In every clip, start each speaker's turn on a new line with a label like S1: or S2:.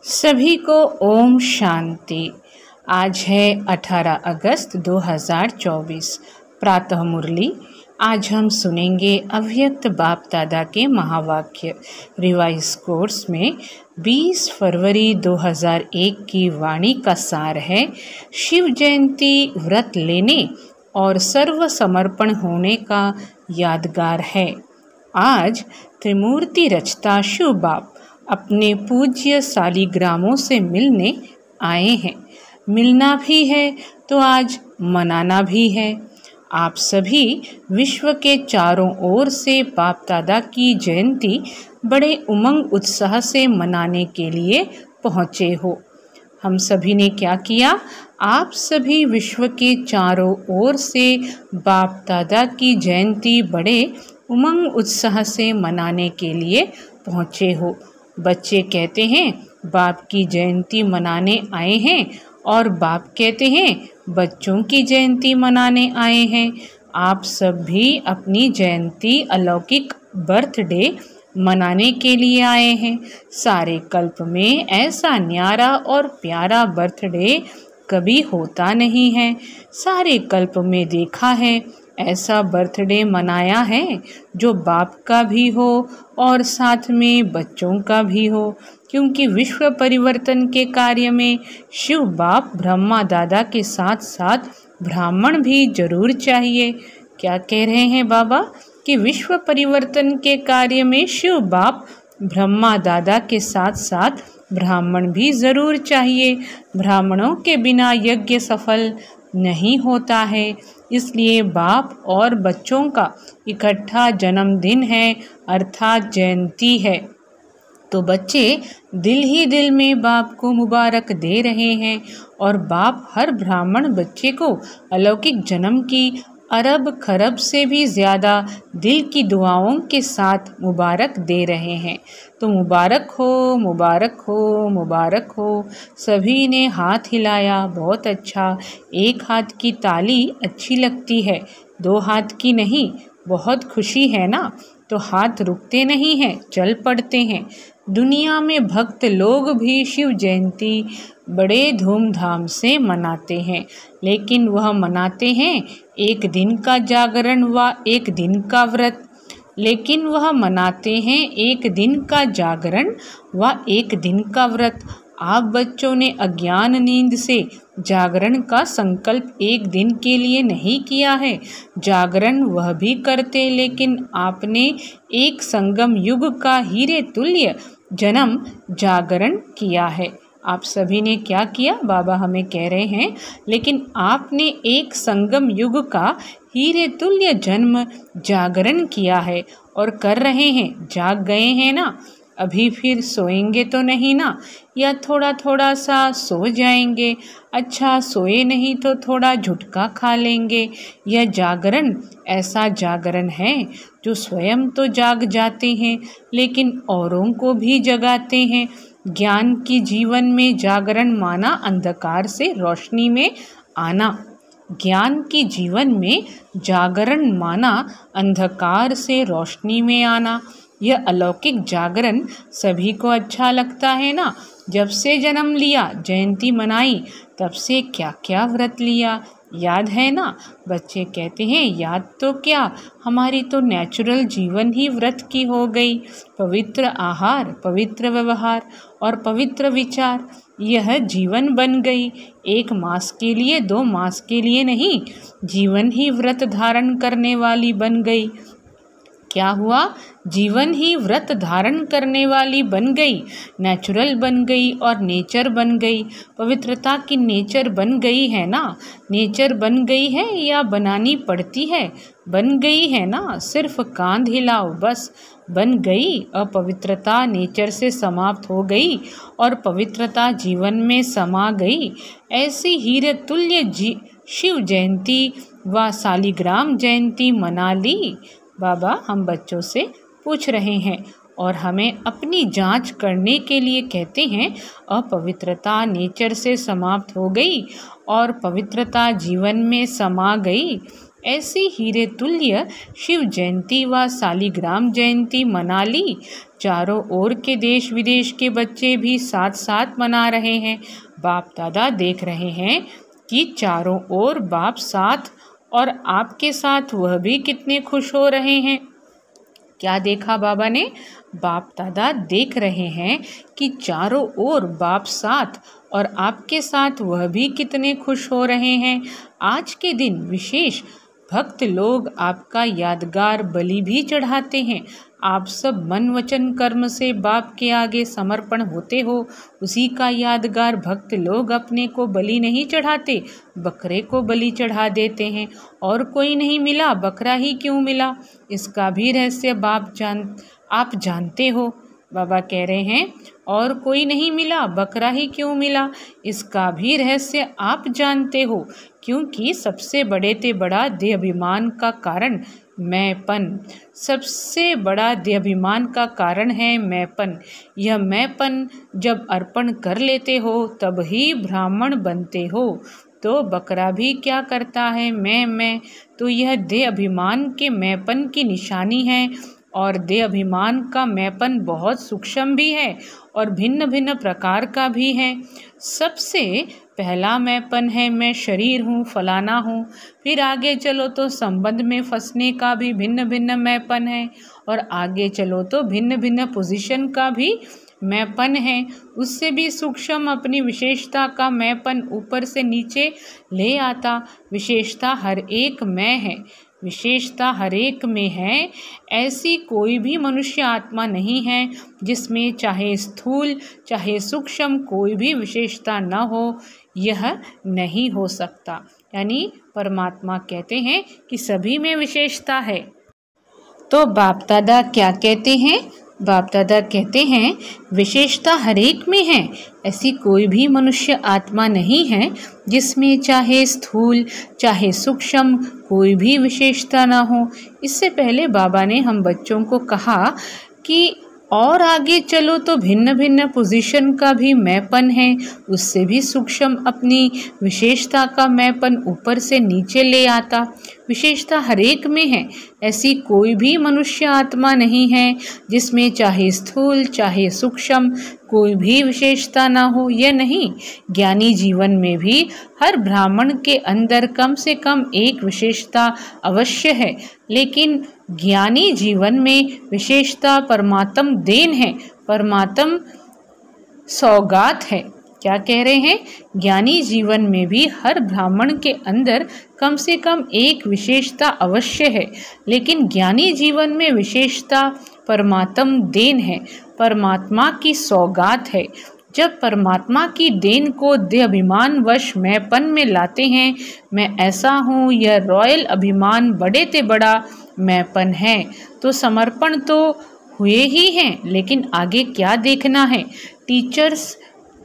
S1: सभी को ओम शांति। आज है 18 अगस्त 2024 प्रातः मुरली। आज हम सुनेंगे अव्यक्त बाप दादा के महावाक्य। रिवाइज कोर्स में 20 फरवरी 2001 की वाणी का सार है, शिव जयंती व्रत लेने और सर्व समर्पण होने का यादगार है। आज त्रिमूर्ति रचता शिव बाप अपने पूज्य सालिग्रामों से मिलने आए हैं। मिलना भी है तो आज मनाना भी है। आप सभी विश्व के चारों ओर से बाप दादा की जयंती बड़े उमंग उत्साह से मनाने के लिए पहुँचे हो। हम सभी ने क्या किया? आप सभी विश्व के चारों ओर से बाप दादा की जयंती बड़े उमंग उत्साह से मनाने के लिए पहुँचे हो। बच्चे कहते हैं बाप की जयंती मनाने आए हैं और बाप कहते हैं बच्चों की जयंती मनाने आए हैं। आप सब भी अपनी जयंती अलौकिक बर्थडे मनाने के लिए आए हैं। सारे कल्प में ऐसा न्यारा और प्यारा बर्थडे कभी होता नहीं है। सारे कल्प में देखा है ऐसा बर्थडे मनाया है जो बाप का भी हो और साथ में बच्चों का भी हो, क्योंकि विश्व परिवर्तन के कार्य में शिव बाप ब्रह्मा दादा के साथ साथ ब्राह्मण भी जरूर चाहिए। क्या कह रहे हैं बाबा कि विश्व परिवर्तन के कार्य में शिव बाप ब्रह्मा दादा के साथ साथ ब्राह्मण भी जरूर चाहिए। ब्राह्मणों के बिना यज्ञ सफल नहीं होता है। इसलिए बाप और बच्चों का इकट्ठा जन्मदिन है, अर्थात जयंती है। तो बच्चे दिल ही दिल में बाप को मुबारक दे रहे हैं और बाप हर ब्राह्मण बच्चे को अलौकिक जन्म की अरब खरब से भी ज़्यादा दिल की दुआओं के साथ मुबारक दे रहे हैं। तो मुबारक हो, मुबारक हो, मुबारक हो। सभी ने हाथ हिलाया, बहुत अच्छा। एक हाथ की ताली अच्छी लगती है, दो हाथ की नहीं। बहुत खुशी है ना, तो हाथ रुकते नहीं हैं, चल पड़ते हैं। दुनिया में भक्त लोग भी शिव जयंती बड़े धूमधाम से मनाते हैं, लेकिन वह मनाते हैं एक दिन का जागरण व एक दिन का व्रत। लेकिन वह मनाते हैं एक दिन का जागरण व एक दिन का व्रत। आप बच्चों ने अज्ञान नींद से जागरण का संकल्प एक दिन के लिए नहीं किया है। जागरण वह भी करते, लेकिन आपने एक संगम युग का हीरे तुल्य जन्म जागरण किया है। आप सभी ने क्या किया? बाबा हमें कह रहे हैं लेकिन आपने एक संगम युग का हीरे तुल्य जन्म जागरण किया है और कर रहे हैं। जाग गए हैं ना, अभी फिर सोएंगे तो नहीं ना, या थोड़ा थोड़ा सा सो जाएंगे। अच्छा, सोए नहीं तो थोड़ा झुटका खा लेंगे। यह जागरण ऐसा जागरण है जो स्वयं तो जाग जाते हैं लेकिन औरों को भी जगाते हैं। ज्ञान की जीवन में जागरण माना अंधकार से रोशनी में आना। ज्ञान की जीवन में जागरण माना अंधकार से रोशनी में आना। यह अलौकिक जागरण सभी को अच्छा लगता है ना। जब से जन्म लिया, जयंती मनाई, तब से क्या क्या व्रत लिया, याद है ना? बच्चे कहते हैं याद तो क्या, हमारी तो नेचुरल जीवन ही व्रत की हो गई। पवित्र आहार, पवित्र व्यवहार और पवित्र विचार, यह जीवन बन गई। 1 मास के लिए, 2 मास के लिए नहीं, जीवन ही व्रत धारण करने वाली बन गई। क्या हुआ? जीवन ही व्रत धारण करने वाली बन गई, नेचुरल बन गई और नेचर बन गई। पवित्रता की नेचर बन गई है ना। नेचर बन गई है या बनानी पड़ती है? बन गई है ना, सिर्फ कांध हिलाओ बस, बन गई। अपवित्रता नेचर से समाप्त हो गई और पवित्रता जीवन में समा गई। ऐसी हीरे तुल्य शिव जयंती व सालिग्राम जयंती मना ली। बाबा हम बच्चों से पूछ रहे हैं और हमें अपनी जांच करने के लिए कहते हैं। अपवित्रता नेचर से समाप्त हो गई और पवित्रता जीवन में समा गई। ऐसी हीरे तुल्य शिव जयंती व शालिग्राम जयंती मना ली। चारों ओर के देश विदेश के बच्चे भी साथ साथ मना रहे हैं। बाप दादा देख रहे हैं कि चारों ओर बाप साथ और आपके साथ वह भी कितने खुश हो रहे हैं। क्या देखा बाबा ने? बाप दादा देख रहे हैं कि चारों ओर बाप साथ और आपके साथ वह भी कितने खुश हो रहे हैं। आज के दिन विशेष भक्त लोग आपका यादगार बलि भी चढ़ाते हैं। आप सब मन वचन कर्म से बाप के आगे समर्पण होते हो। उसी का यादगार भक्त लोग अपने को बलि नहीं चढ़ाते, बकरे को बलि चढ़ा देते हैं। और कोई नहीं मिला, बकरा ही क्यों मिला? इसका भी रहस्य आप जानते हो। बाबा कह रहे हैं और कोई नहीं मिला, बकरा ही क्यों मिला? इसका भी रहस्य आप जानते हो, क्योंकि सबसे बड़े ते बड़ा देहाभिमान का कारण मैंपन। सबसे बड़ा देहाभिमान का कारण है मैंपन। यह मैंपन जब अर्पण कर लेते हो तब ही ब्राह्मण बनते हो। तो बकरा भी क्या करता है? मैं। तो यह देहाभिमान के मैंपन की निशानी है। और देहाभिमान का मैंपन बहुत सूक्ष्म भी है और भिन्न भिन्न प्रकार का भी है। सबसे पहला मैंपन है मैं शरीर हूँ, फलाना हूँ। फिर आगे चलो तो संबंध में फंसने का भी भिन्न भिन्न मैंपन है। और आगे चलो तो भिन्न भिन्न पोजीशन का भी मैंपन है। उससे भी सूक्ष्म अपनी विशेषता का मैंपन ऊपर से नीचे ले आता। विशेषता हर एक में है, विशेषता हर एक में है। ऐसी कोई भी मनुष्य आत्मा नहीं है जिसमें चाहे स्थूल चाहे सूक्ष्म कोई भी विशेषता न हो। यह नहीं हो सकता। यानी परमात्मा कहते हैं कि सभी में विशेषता है। तो बाप दादा क्या कहते हैं? बाप दादा कहते हैं विशेषता हर एक में है। ऐसी कोई भी मनुष्य आत्मा नहीं है जिसमें चाहे स्थूल चाहे सूक्ष्म कोई भी विशेषता ना हो। इससे पहले बाबा ने हम बच्चों को कहा कि और आगे चलो तो भिन्न भिन्न पोजीशन का भी मैंपन है। उससे भी सूक्ष्म अपनी विशेषता का मैंपन ऊपर से नीचे ले आता। विशेषता हर एक में है। ऐसी कोई भी मनुष्य आत्मा नहीं है जिसमें चाहे स्थूल चाहे सूक्ष्म कोई भी विशेषता ना हो। यह नहीं, ज्ञानी जीवन में भी हर ब्राह्मण के अंदर कम से कम एक विशेषता अवश्य है। लेकिन ज्ञानी जीवन में विशेषता परमात्म देन है, परमात्म सौगात है। क्या कह रहे हैं? ज्ञानी जीवन में भी हर ब्राह्मण के अंदर कम से कम एक विशेषता अवश्य है। लेकिन ज्ञानी जीवन में विशेषता परमात्म देन है, परमात्मा की सौगात है। जब परमात्मा की देन को देहाभिमान वश मैंपन में लाते हैं, मैं ऐसा हूँ, यह रॉयल अभिमान बड़े ते बड़ा मैंपन है। तो समर्पण तो हुए ही हैं, लेकिन आगे क्या देखना है? टीचर्स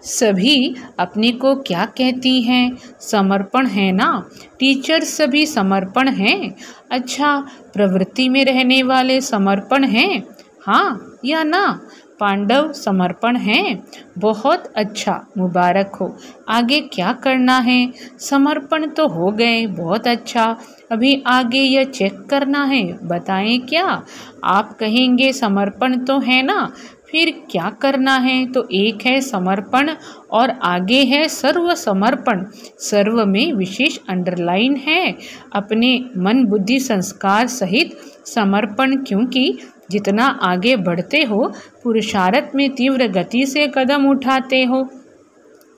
S1: सभी अपने को क्या कहती हैं? समर्पण है ना? टीचर्स सभी समर्पण हैं। अच्छा, प्रवृत्ति में रहने वाले समर्पण हैं, हाँ या ना? पांडव समर्पण हैं। बहुत अच्छा, मुबारक हो। आगे क्या करना है? समर्पण तो हो गए, बहुत अच्छा। अभी आगे यह चेक करना है, बताएं क्या? आप कहेंगे समर्पण तो है ना, फिर क्या करना है? तो एक है समर्पण और आगे है सर्व समर्पण। सर्व में विशेष अंडरलाइन है, अपने मन बुद्धि संस्कार सहित समर्पण। क्योंकि जितना आगे बढ़ते हो पुरुषार्थ में तीव्र गति से कदम उठाते हो।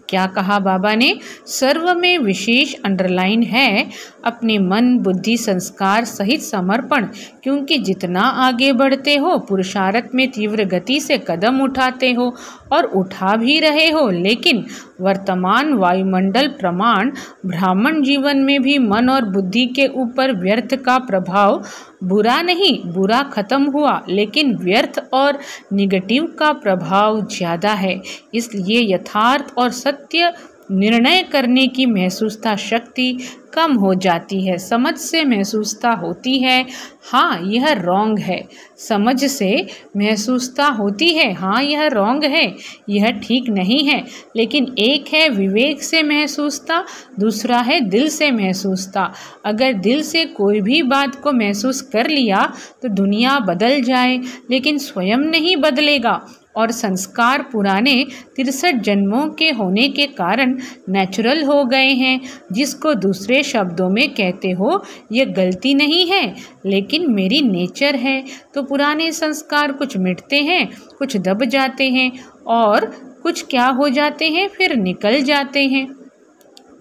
S1: क्या कहा बाबा ने? सर्व में विशेष अंडरलाइन है, अपने मन बुद्धि संस्कार सहित समर्पण। क्योंकि जितना आगे बढ़ते हो पुरुषार्थ में तीव्र गति से कदम उठाते हो और उठा भी रहे हो। लेकिन वर्तमान वायुमंडल प्रमाण ब्राह्मण जीवन में भी मन और बुद्धि के ऊपर व्यर्थ का प्रभाव, बुरा नहीं, बुरा खत्म हुआ, लेकिन व्यर्थ और निगेटिव का प्रभाव ज़्यादा है। इसलिए यथार्थ और सत्य निर्णय करने की महसूसता शक्ति कम हो जाती है। समझ से महसूसता होती है, हाँ यह रॉन्ग है। समझ से महसूसता होती है, हाँ यह रॉन्ग है, यह ठीक नहीं है। लेकिन एक है विवेक से महसूसता, दूसरा है दिल से महसूसता। अगर दिल से कोई भी बात को महसूस कर लिया तो दुनिया बदल जाए, लेकिन स्वयं नहीं बदलेगा। और संस्कार पुराने 63 जन्मों के होने के कारण नेचुरल हो गए हैं। जिसको दूसरे शब्दों में कहते हो यह गलती नहीं है, लेकिन मेरी नेचर है। तो पुराने संस्कार कुछ मिटते हैं, कुछ दब जाते हैं, और कुछ क्या हो जाते हैं, फिर निकल जाते हैं।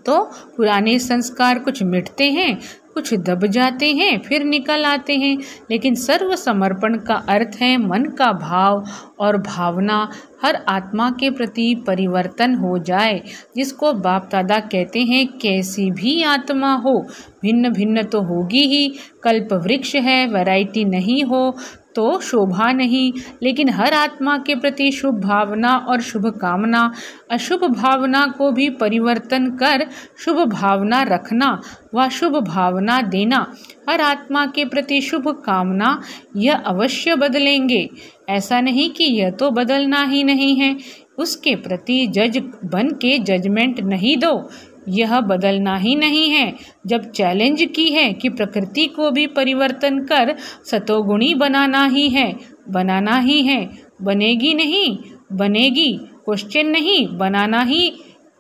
S1: तो पुराने संस्कार कुछ मिटते हैं, कुछ दब जाते हैं, फिर निकल आते हैं। लेकिन सर्व समर्पण का अर्थ है मन का भाव और भावना हर आत्मा के प्रति परिवर्तन हो जाए। जिसको बाप दादा कहते हैं कैसी भी आत्मा हो, भिन्न भिन्न तो होगी ही। कल्प वृक्ष है, वैरायटी नहीं हो तो शोभा नहीं। लेकिन हर आत्मा के प्रति शुभ भावना और शुभ कामना, अशुभ भावना को भी परिवर्तन कर शुभ भावना रखना व शुभ भावना देना। हर आत्मा के प्रति शुभ कामना, यह अवश्य बदलेंगे। ऐसा नहीं कि यह तो बदलना ही नहीं है। उसके प्रति जज बन के जजमेंट नहीं दो, यह बदलना ही नहीं है। जब चैलेंज की है कि प्रकृति को भी परिवर्तन कर सतोगुणी बनाना ही है, बनाना ही है। बनेगी नहीं, बनेगी, क्वेश्चन नहीं, बनाना ही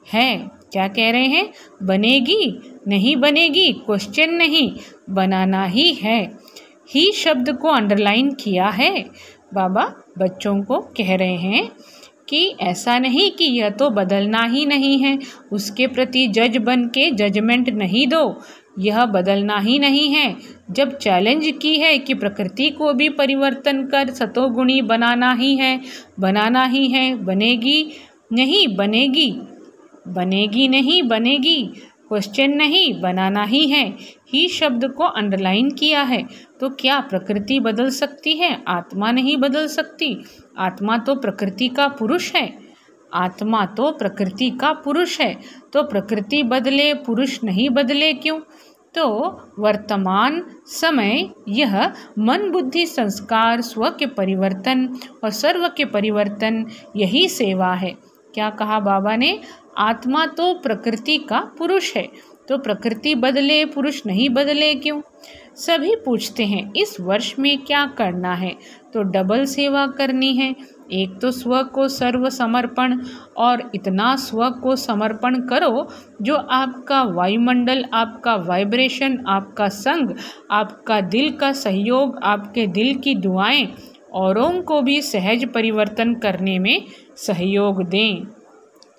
S1: है। क्या कह रहे हैं? बनेगी नहीं, बनेगी, क्वेश्चन नहीं, बनाना ही है। ही शब्द को अंडरलाइन किया है। बाबा बच्चों को कह रहे हैं कि ऐसा नहीं कि यह तो बदलना ही नहीं है, उसके प्रति जज बन के जजमेंट नहीं दो, यह बदलना ही नहीं है। जब चैलेंज की है कि प्रकृति को भी परिवर्तन कर सतोगुणी बनाना ही है, बनाना ही है। बनेगी नहीं, बनेगी, बनेगी नहीं, बनेगी, क्वेश्चन नहीं, बनाना ही है। ही शब्द को अंडरलाइन किया है। तो क्या प्रकृति बदल सकती है? आत्मा नहीं बदल सकती। आत्मा तो प्रकृति का पुरुष है, आत्मा तो प्रकृति का पुरुष है। तो प्रकृति बदले, पुरुष नहीं बदले क्यों? तो वर्तमान समय यह मन बुद्धि संस्कार स्व के परिवर्तन और सर्व के परिवर्तन, यही सेवा है। क्या कहा बाबा ने? आत्मा तो प्रकृति का पुरुष है, तो प्रकृति बदले, पुरुष नहीं बदले क्यों? सभी पूछते हैं इस वर्ष में क्या करना है? तो डबल सेवा करनी है। एक तो स्व को सर्व समर्पण, और इतना स्व को समर्पण करो जो आपका वायुमंडल, आपका वाइब्रेशन, आपका संग, आपका दिल का सहयोग, आपके दिल की दुआएं औरों को भी सहज परिवर्तन करने में सहयोग दें।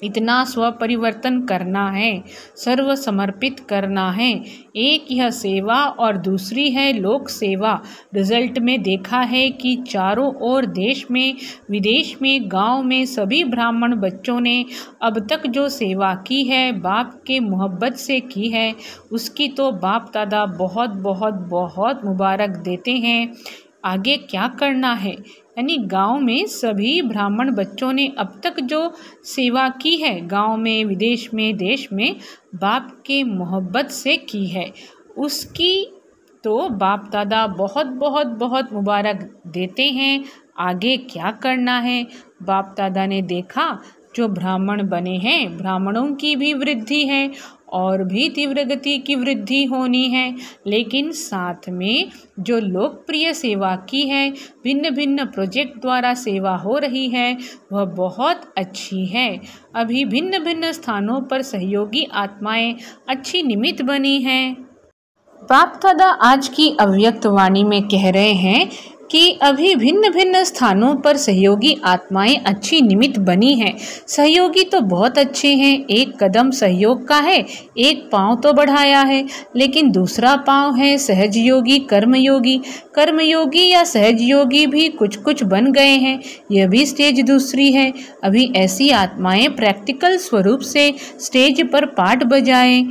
S1: इतना स्व परिवर्तन करना है, सर्व समर्पित करना है। एक यह सेवा और दूसरी है लोक सेवा। रिजल्ट में देखा है कि चारों ओर देश में, विदेश में, गांव में सभी ब्राह्मण बच्चों ने अब तक जो सेवा की है, बाप के मोहब्बत से की है, उसकी तो बाप दादा बहुत बहुत बहुत मुबारक देते हैं। आगे क्या करना है? यानी गांव में सभी ब्राह्मण बच्चों ने अब तक जो सेवा की है, गांव में, विदेश में, देश में, बाप के मोहब्बत से की है, उसकी तो बाप दादा बहुत बहुत बहुत मुबारक देते हैं। आगे क्या करना है? बाप दादा ने देखा जो ब्राह्मण बने हैं, ब्राह्मणों की भी वृद्धि है और भी तीव्र गति की वृद्धि होनी है। लेकिन साथ में जो लोकप्रिय सेवा की है, भिन्न भिन्न प्रोजेक्ट द्वारा सेवा हो रही है, वह बहुत अच्छी है। अभी भिन्न भिन्न स्थानों पर सहयोगी आत्माएं अच्छी निमित्त बनी हैं। बाप दादा आज की अव्यक्त वाणी में कह रहे हैं कि अभी भिन्न भिन्न स्थानों पर सहयोगी आत्माएं अच्छी निमित्त बनी हैं। सहयोगी तो बहुत अच्छे हैं, एक कदम सहयोग का है, एक पांव तो बढ़ाया है, लेकिन दूसरा पांव है सहज योगी, कर्मयोगी। कर्मयोगी या सहज योगी भी कुछ कुछ बन गए हैं, यह भी स्टेज दूसरी है। अभी ऐसी आत्माएं प्रैक्टिकल स्वरूप से स्टेज पर पाठ बजाएं।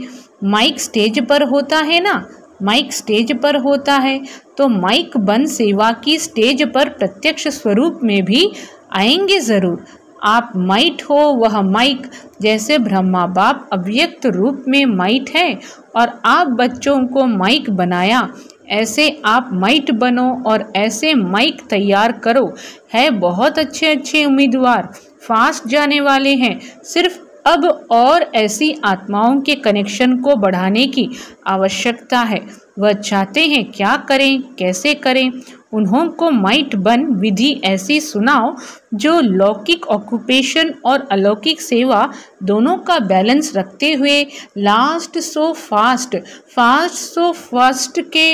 S1: माइक स्टेज पर होता है ना, माइक स्टेज पर होता है, तो माइक बन सेवा की स्टेज पर प्रत्यक्ष स्वरूप में भी आएंगे ज़रूर। आप माइट हो, वह माइक। जैसे ब्रह्मा बाप अव्यक्त रूप में माइट है और आप बच्चों को माइक बनाया, ऐसे आप माइट बनो और ऐसे माइक तैयार करो। है बहुत अच्छे अच्छे उम्मीदवार, फास्ट जाने वाले हैं। सिर्फ अब और ऐसी आत्माओं के कनेक्शन को बढ़ाने की आवश्यकता है। वह चाहते हैं क्या करें, कैसे करें। उन्हों को माइट बन विधि ऐसी सुनाओ जो लौकिक ऑक्यूपेशन और अलौकिक सेवा दोनों का बैलेंस रखते हुए last so fast so first के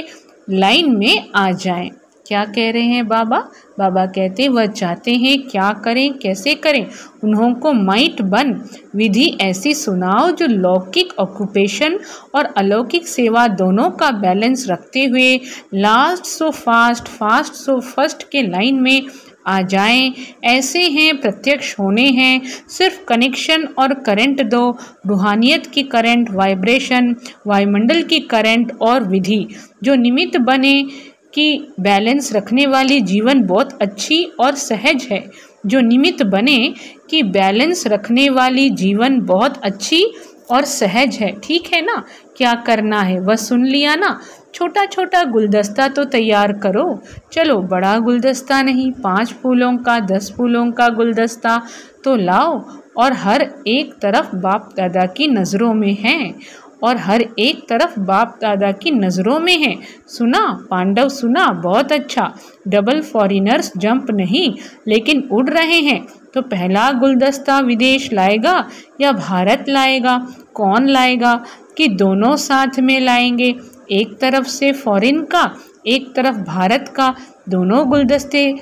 S1: लाइन में आ जाएं। क्या कह रहे हैं बाबा? बाबा कहते वह चाहते हैं क्या करें, कैसे करें। उन्हों को माइट बन विधि ऐसी सुनाओ जो लौकिक ऑक्यूपेशन और अलौकिक सेवा दोनों का बैलेंस रखते हुए last so fast so first के लाइन में आ जाएं। ऐसे हैं, प्रत्यक्ष होने हैं। सिर्फ कनेक्शन और करंट दो, रूहानियत की करंट, वाइब्रेशन, वायुमंडल की करंट और विधि जो निमित्त बने कि बैलेंस रखने वाली जीवन बहुत अच्छी और सहज है। जो निमित्त बने कि बैलेंस रखने वाली जीवन बहुत अच्छी और सहज है। ठीक है ना? क्या करना है वह सुन लिया ना। छोटा छोटा गुलदस्ता तो तैयार करो। चलो बड़ा गुलदस्ता नहीं, 5 फूलों का 10 फूलों का गुलदस्ता तो लाओ और हर एक तरफ बाप दादा की नज़रों में है और हर एक तरफ बाप दादा की नज़रों में है। सुना पांडव, सुना? बहुत अच्छा। डबल फॉरिनर्स जंप नहीं लेकिन उड़ रहे हैं। तो पहला गुलदस्ता विदेश लाएगा या भारत लाएगा? कौन लाएगा कि दोनों साथ में लाएंगे? एक तरफ से फॉरेन का, एक तरफ भारत का, दोनों गुलदस्ते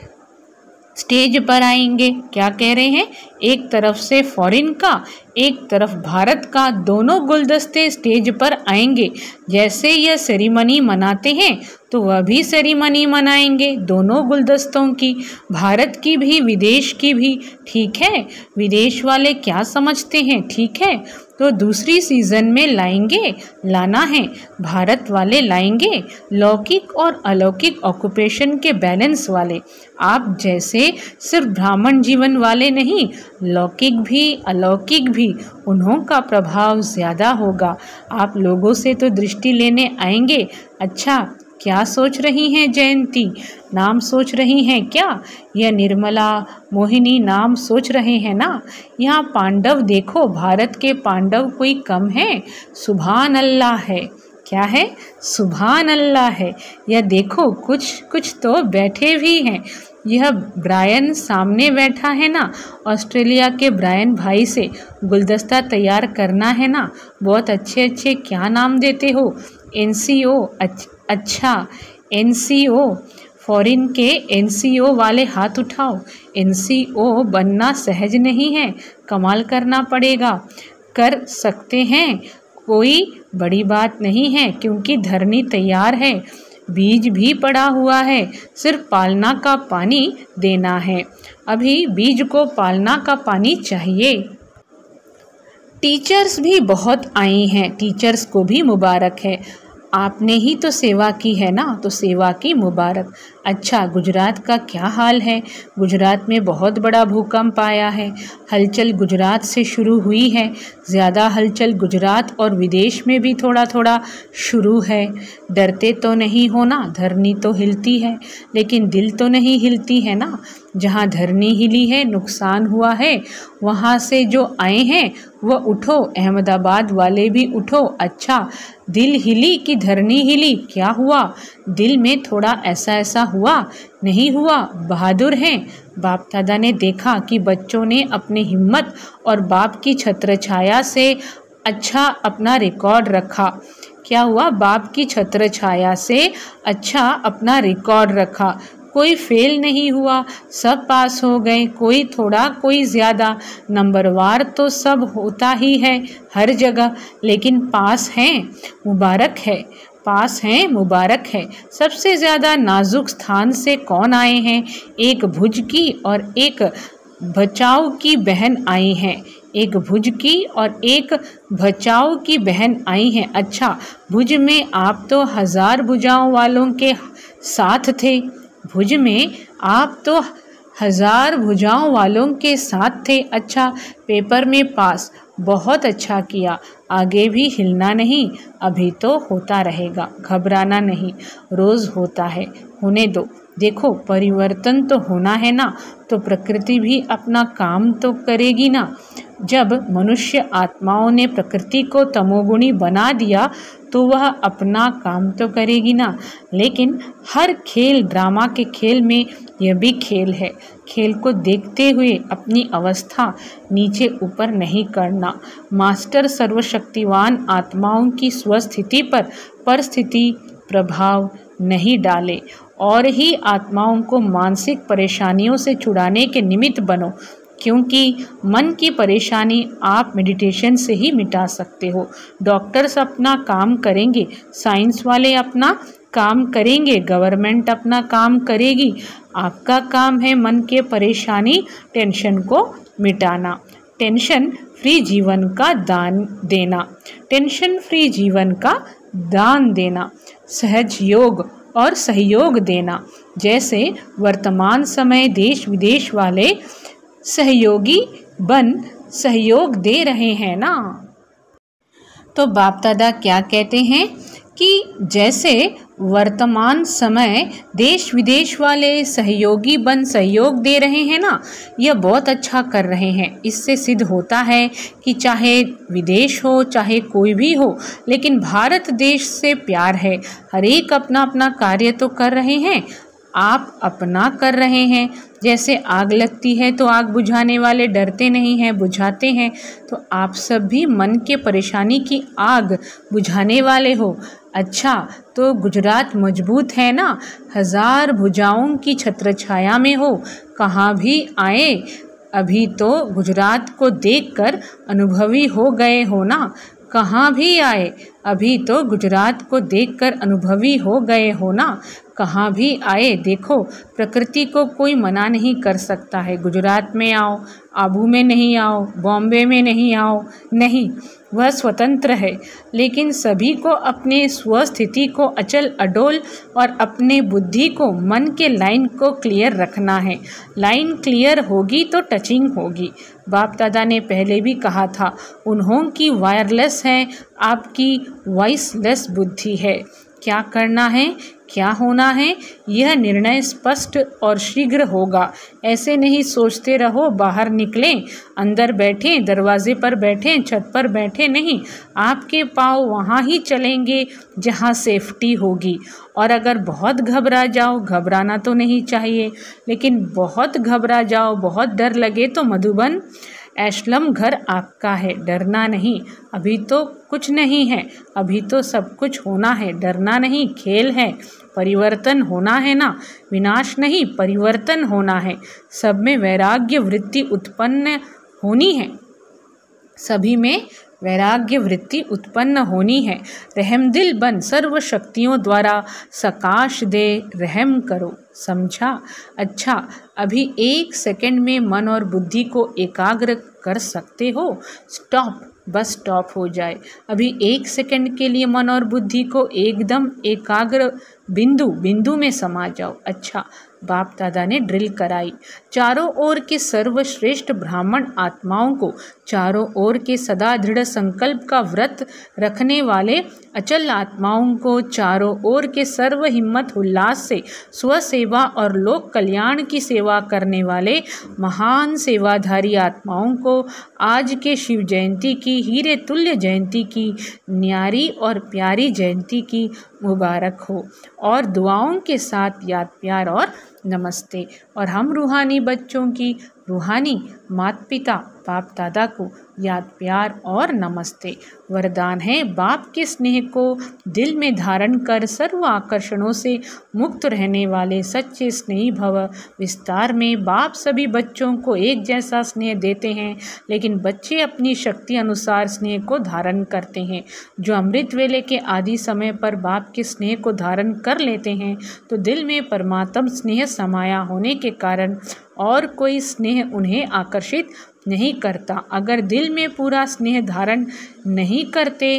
S1: स्टेज पर आएंगे। क्या कह रहे हैं? एक तरफ से फॉरेन का, एक तरफ भारत का, दोनों गुलदस्ते स्टेज पर आएंगे। जैसे यह सेरेमनी मनाते हैं तो वह भी सेरेमनी मनाएंगे, दोनों गुलदस्तों की, भारत की भी विदेश की भी। ठीक है? विदेश वाले क्या समझते हैं? ठीक है, तो दूसरी सीजन में लाएंगे, लाना है। भारत वाले लाएंगे लौकिक और अलौकिक ऑक्यूपेशन के बैलेंस वाले। आप जैसे सिर्फ ब्राह्मण जीवन वाले नहीं, लौकिक भी अलौकिक भी, उन्हों का प्रभाव ज़्यादा होगा। आप लोगों से तो दृष्टि लेने आएंगे। अच्छा, क्या सोच रही हैं जयंती? नाम सोच रही हैं क्या? यह निर्मला, मोहिनी नाम सोच रहे हैं ना? यहाँ पांडव देखो, भारत के पांडव कोई कम है? सुभान अल्लाह है। क्या है? सुभान अल्लाह है। यह देखो कुछ कुछ तो बैठे भी हैं। यह ब्रायन सामने बैठा है ना, ऑस्ट्रेलिया के ब्रायन भाई से गुलदस्ता तैयार करना है ना। बहुत अच्छे अच्छे क्या नाम देते हो? NCO। अच्छा, NCO। फॉरेन के NCO वाले हाथ उठाओ। NCO बनना सहज नहीं है, कमाल करना पड़ेगा। कर सकते हैं, कोई बड़ी बात नहीं है क्योंकि धरनी तैयार है, बीज भी पड़ा हुआ है, सिर्फ पालना का पानी देना है। अभी बीज को पालना का पानी चाहिए। टीचर्स भी बहुत आई हैं, टीचर्स को भी मुबारक है। आपने ही तो सेवा की है ना, तो सेवा की मुबारक। अच्छा, गुजरात का क्या हाल है? गुजरात में बहुत बड़ा भूकंप आया है। हलचल गुजरात से शुरू हुई है। ज़्यादा हलचल गुजरात और विदेश में भी थोड़ा थोड़ा शुरू है। डरते तो नहीं हो ना, धरनी तो हिलती है लेकिन दिल तो नहीं हिलती है ना। जहाँ धरनी हिली है, नुकसान हुआ है, वहाँ से जो आए हैं वह उठो। अहमदाबाद वाले भी उठो। अच्छा, दिल हिली कि धरनी हिली? क्या हुआ? दिल में थोड़ा ऐसा ऐसा हुआ? नहीं हुआ, बहादुर हैं। बाप दादा ने देखा कि बच्चों ने अपनी हिम्मत और बाप की छत्र छाया से अच्छा अपना रिकॉर्ड रखा। क्या हुआ? बाप की छत्र छाया से अच्छा अपना रिकॉर्ड रखा। कोई फेल नहीं हुआ, सब पास हो गए। कोई थोड़ा, कोई ज़्यादा, नंबरवार तो सब होता ही है हर जगह, लेकिन पास हैं, मुबारक है। पास हैं, मुबारक है। सबसे ज़्यादा नाजुक स्थान से कौन आए हैं? एक भुज की और एक बचाव की बहन आई हैं। एक भुज की और एक बचाव की बहन आई हैं। अच्छा, भुज में आप तो 1000 भुजाओं वालों के साथ थे। भुज में आप तो 1000 भुजाओं वालों के साथ थे। अच्छा, पेपर में पास, बहुत अच्छा किया। आगे भी हिलना नहीं, अभी तो होता रहेगा, घबराना नहीं, रोज़ होता है, होने दो। देखो, परिवर्तन तो होना है ना, तो प्रकृति भी अपना काम तो करेगी ना। जब मनुष्य आत्माओं ने प्रकृति को तमोगुणी बना दिया तो वह अपना काम तो करेगी ना। लेकिन हर खेल, ड्रामा के खेल में यह भी खेल है। खेल को देखते हुए अपनी अवस्था नीचे ऊपर नहीं करना। मास्टर सर्वशक्तिवान आत्माओं की स्वस्थिति पर परिस्थिति प्रभाव नहीं डाले और ही आत्माओं को मानसिक परेशानियों से छुड़ाने के निमित्त बनो, क्योंकि मन की परेशानी आप मेडिटेशन से ही मिटा सकते हो। डॉक्टर्स अपना काम करेंगे, साइंस वाले अपना काम करेंगे, गवर्नमेंट अपना काम करेगी। आपका काम है मन के परेशानी, टेंशन को मिटाना। टेंशन फ्री जीवन का दान देना, टेंशन फ्री जीवन का दान देना, सहज योग और सहयोग देना। जैसे वर्तमान समय देश विदेश वाले सहयोगी बन सहयोग दे रहे हैं ना। तो बाप दादा क्या कहते हैं कि जैसे वर्तमान समय देश विदेश वाले सहयोगी बन सहयोग दे रहे हैं ना, यह बहुत अच्छा कर रहे हैं। इससे सिद्ध होता है कि चाहे विदेश हो चाहे कोई भी हो, लेकिन भारत देश से प्यार है। हर एक अपना अपना कार्य तो कर रहे हैं, आप अपना कर रहे हैं। जैसे आग लगती है तो आग बुझाने वाले डरते नहीं हैं, बुझाते हैं। तो आप सब भी मन के परेशानी की आग बुझाने वाले हो। अच्छा, तो गुजरात मजबूत है ना, 1000 भुजाओं की छत्र छाया में हो, कहाँ भी आए। अभी तो गुजरात को देखकर अनुभवी हो गए हो ना, कहाँ भी आए। अभी तो गुजरात को देखकर अनुभवी हो गए हो ना, कहाँ भी आए। देखो, प्रकृति को कोई मना नहीं कर सकता है। गुजरात में आओ, आबू में नहीं आओ, बॉम्बे में नहीं आओ, नहीं, वह स्वतंत्र है। लेकिन सभी को अपने स्वस्थिति को अचल अडोल और अपने बुद्धि को, मन के लाइन को क्लियर रखना है। लाइन क्लियर होगी तो टचिंग होगी। बाप दादा ने पहले भी कहा था, उन्हों की वायरलेस है, आपकी वॉइसलेस बुद्धि है। क्या करना है, क्या होना है, यह निर्णय स्पष्ट और शीघ्र होगा। ऐसे नहीं सोचते रहो बाहर निकलें, अंदर बैठें, दरवाजे पर बैठें, छत पर बैठें, नहीं। आपके पाँव वहाँ ही चलेंगे जहाँ सेफ्टी होगी। और अगर बहुत घबरा जाओ, घबराना तो नहीं चाहिए, लेकिन बहुत घबरा जाओ, बहुत डर लगे तो मधुबन एशलम घर आपका है, डरना नहीं। अभी तो कुछ नहीं है, अभी तो सब कुछ होना है, डरना नहीं, खेल है। परिवर्तन होना है ना, विनाश नहीं, परिवर्तन होना है। सब में वैराग्य वृत्ति उत्पन्न होनी है, सभी में वैराग्य वृत्ति उत्पन्न होनी है। रहमदिल बन सर्व शक्तियों द्वारा सकाश दे रहम करो, समझा। अच्छा, अभी 1 सेकंड में मन और बुद्धि को एकाग्र कर सकते हो। स्टॉप, बस स्टॉप हो जाए। अभी 1 सेकंड के लिए मन और बुद्धि को एकदम एकाग्र बिंदु में समा जाओ। अच्छा, बाप दादा ने ड्रिल कराई। चारों ओर के सर्वश्रेष्ठ ब्राह्मण आत्माओं को, चारों ओर के सदा दृढ़ संकल्प का व्रत रखने वाले अचल आत्माओं को, चारों ओर के सर्व हिम्मत उल्लास से स्वसेवा और लोक कल्याण की सेवा करने वाले महान सेवाधारी आत्माओं को आज के शिव जयंती की, हीरे तुल्य जयंती की, न्यारी और प्यारी जयंती की मुबारक हो। और दुआओं के साथ याद प्यार और नमस्ते। और हम रूहानी बच्चों की, रूहानी माता पिता बाप दादा को याद प्यार और नमस्ते। वरदान है, बाप के स्नेह को दिल में धारण कर सर्व आकर्षणों से मुक्त रहने वाले सच्चे स्नेही भव। विस्तार में बाप सभी बच्चों को एक जैसा स्नेह देते हैं, लेकिन बच्चे अपनी शक्ति अनुसार स्नेह को धारण करते हैं। जो अमृत वेले के आदि समय पर बाप के स्नेह को धारण कर लेते हैं, तो दिल में परमात्म स्नेह समाया होने के कारण और कोई स्नेह उन्हें आकर्षित नहीं करता। अगर दिल में पूरा स्नेह धारण नहीं करते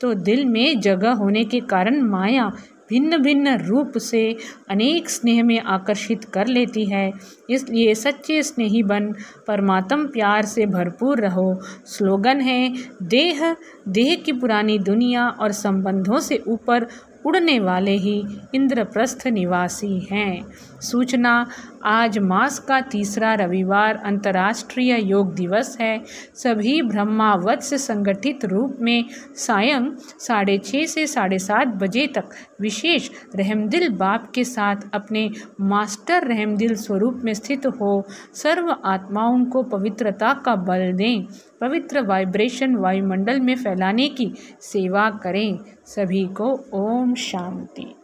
S1: तो दिल में जगह होने के कारण माया भिन्न भिन्न रूप से अनेक स्नेह में आकर्षित कर लेती है। इसलिए सच्चे स्नेही बन परमात्म प्यार से भरपूर रहो। स्लोगन है, देह की पुरानी दुनिया और संबंधों से ऊपर उड़ने वाले ही इंद्रप्रस्थ निवासी हैं। सूचना, आज मास का तीसरा रविवार अंतर्राष्ट्रीय योग दिवस है। सभी ब्रह्मावत से संगठित रूप में सायं 6:30 से 7:30 बजे तक विशेष रहमदिल बाप के साथ अपने मास्टर रहमदिल स्वरूप में स्थित हो सर्व आत्माओं को पवित्रता का बल दें, पवित्र वाइब्रेशन वायुमंडल में फैलाने की सेवा करें। सभी को ओम शांति।